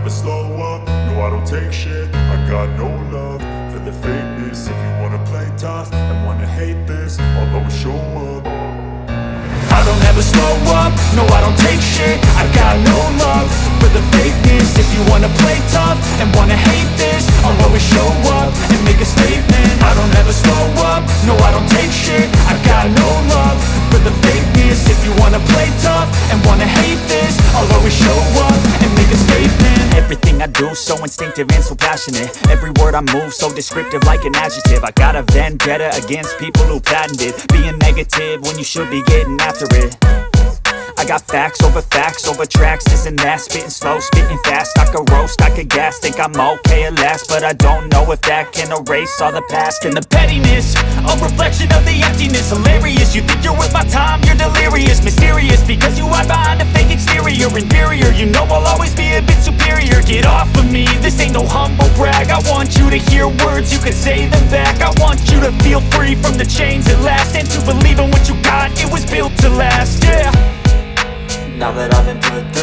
never slow up, no I don't take shit. I got no love for the fakeness. If you wanna play tough and wanna hate this, I'll always show up. I don't ever slow up, no I don't take shit. I got no love for the fakeness. If you wanna play tough and wanna hate this, I'll always show up and make a statement. I don't ever slow up, no I don't take shit. I got no love for the fakeness. If you wanna play tough and wanna hate this, I'll always show up and make a statement. Everything I do so instinctive and so passionate. Every word I move so descriptive like an adjective. I got a vendetta against people who patented being negative when you should be getting after it. I got facts over tracks, this and that. Spitting slow, spitting fast, I could roast, I could gas. Think I'm okay at last, but I don't know if that can erase all the past. And the pettiness, a reflection of the emptiness. Hilarious, you think you're worth my time, you're delirious. Mysterious, because you hide behind a fake exterior. Inferior, you know I'll always be a bit superior. Get off of me, this ain't no humble brag. I want you to hear words, you can say them back. I want you to feel free from the chains at last, and to believe in what you got, it was built to last, yeah. Now that I've been put through